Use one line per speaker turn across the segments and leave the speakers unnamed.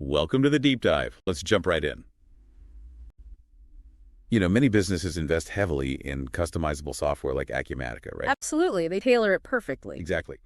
Welcome to the deep dive. Let's jump right in. Many businesses invest heavily in customizable software like Acumatica, right?
Absolutely. They tailor it perfectly.
Exactly.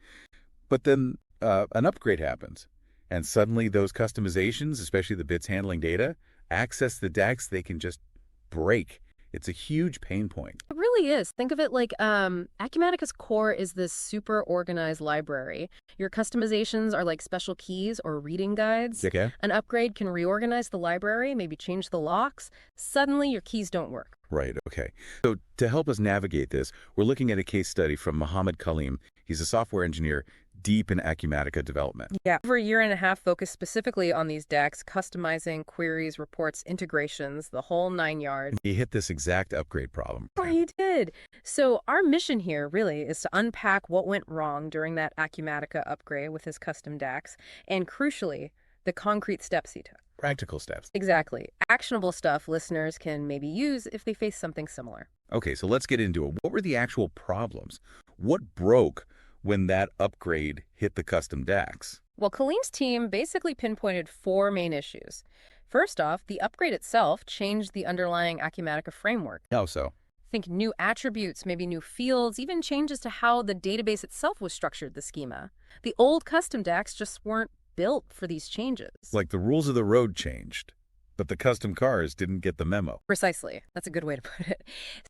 But then an upgrade happens, and suddenly those customizations, especially the bits handling data, access the DACs they can just break. It's a huge pain point.
It really is. Think of it like Acumatica's core is this super organized library. Your customizations are like special keys or reading guides.
Okay.
An upgrade can reorganize the library, maybe change the locks. Suddenly, your keys don't work.
Right, okay. So to help us navigate this, we're looking at a case study from Kalim. He's a software engineer deep in Acumatica development.
Yeah. Over a year and a half focused specifically on these DACs, customizing queries, reports, integrations, the whole 9 yards.
He hit this exact upgrade problem.
Oh, he did. So our mission here really is to unpack what went wrong during that Acumatica upgrade with his custom DACs, and crucially, the concrete steps he took.
Practical steps.
Exactly. Actionable stuff listeners can maybe use if they face something similar.
Okay, so let's get into it. What were the actual problems? What broke when that upgrade hit the custom DACs?
Well, Kalim's team basically pinpointed 4 main issues. First off, the upgrade itself changed the underlying Acumatica framework.
How so?
Think new attributes, maybe new fields, even changes to how the database itself was structured, the schema. The old custom DACs just weren't built for these changes.
Like the rules of the road changed, but the custom cars didn't get the memo.
Precisely. That's a good way to put it.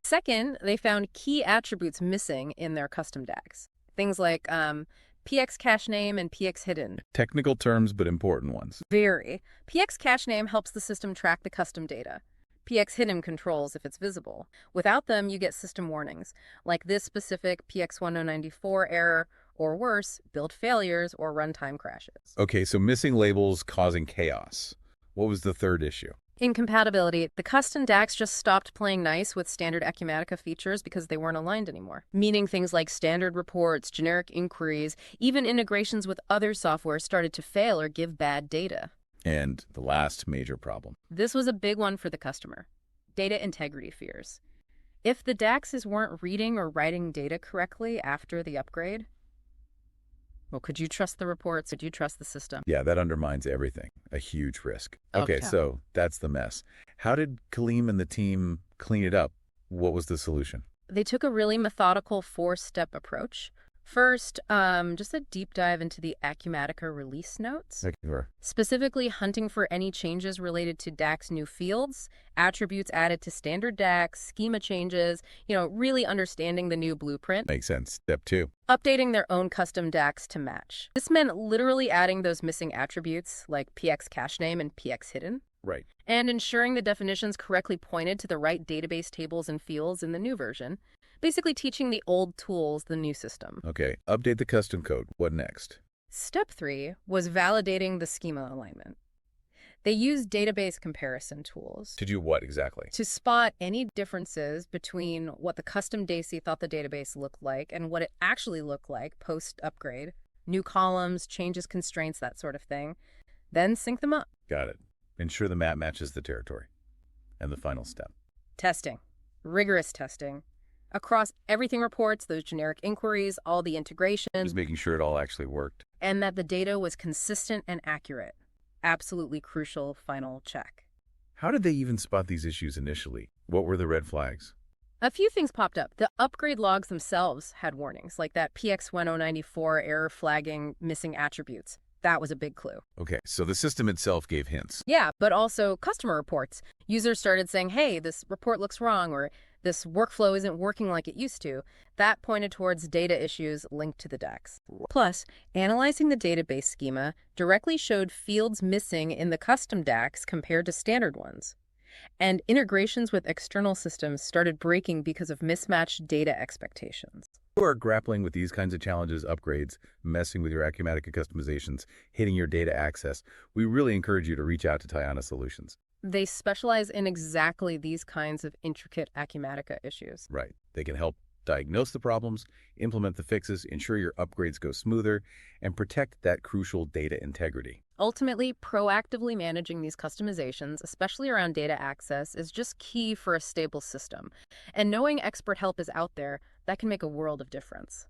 Second, they found key attributes missing in their custom DACs. Things like PX cache name and PX hidden.
Technical terms, but important ones.
Very. PX cache name helps the system track the custom data. PX hidden controls if it's visible. Without them, you get system warnings, like this specific PX1094 error, or worse, build failures or runtime crashes.
Okay, so missing labels causing chaos. What was the third issue?
Incompatibility. The custom DACs just stopped playing nice with standard Acumatica features because they weren't aligned anymore. Meaning things like standard reports, generic inquiries, even integrations with other software started to fail or give bad data.
And the last major problem.
This was a big one for the customer. Data integrity fears. If the DACs weren't reading or writing data correctly after the upgrade, well, could you trust the reports? Could you trust the system?
Yeah, that undermines everything. A huge risk. Okay, so that's the mess. How did Kalim and the team clean it up? What was the solution?
They took a really methodical 4-step approach. First, just a deep dive into the Acumatica release notes.
Sure.
Specifically hunting for any changes related to DACs new fields, attributes added to standard DACs, schema changes, really understanding the new blueprint.
Makes sense. Step 2.
Updating their own custom DACs to match. This meant literally adding those missing attributes like PX cache name and PX hidden.
Right.
And ensuring the definitions correctly pointed to the right database tables and fields in the new version. Basically teaching the old tools the new system.
Okay, update the custom code. What next?
Step 3 was validating the schema alignment. They used database comparison tools.
To do what exactly?
To spot any differences between what the custom DAC thought the database looked like and what it actually looked like post-upgrade. New columns, changes, constraints, that sort of thing. Then sync them up.
Got it. Ensure the map matches the territory. And the final step.
Testing. Rigorous testing. Across everything reports, those generic inquiries, all the integrations.
Just making sure it all actually worked.
And that the data was consistent and accurate. Absolutely crucial final check.
How did they even spot these issues initially? What were the red flags?
A few things popped up. The upgrade logs themselves had warnings, like that PX1094 error flagging missing attributes. That was a big clue.
Okay, so the system itself gave hints.
Yeah, but also customer reports. Users started saying, hey, this report looks wrong, or this workflow isn't working like it used to. That pointed towards data issues linked to the DACs. Plus, analyzing the database schema directly showed fields missing in the custom DACs compared to standard ones. And integrations with external systems started breaking because of mismatched data expectations.
You are grappling with these kinds of challenges, upgrades, messing with your Acumatica customizations, hitting your data access. We really encourage you to reach out to Tiana Solutions.
They specialize in exactly these kinds of intricate Acumatica issues.
Right. They can help diagnose the problems, implement the fixes, ensure your upgrades go smoother, and protect that crucial data integrity.
Ultimately, proactively managing these customizations, especially around data access, is just key for a stable system. And knowing expert help is out there, that can make a world of difference.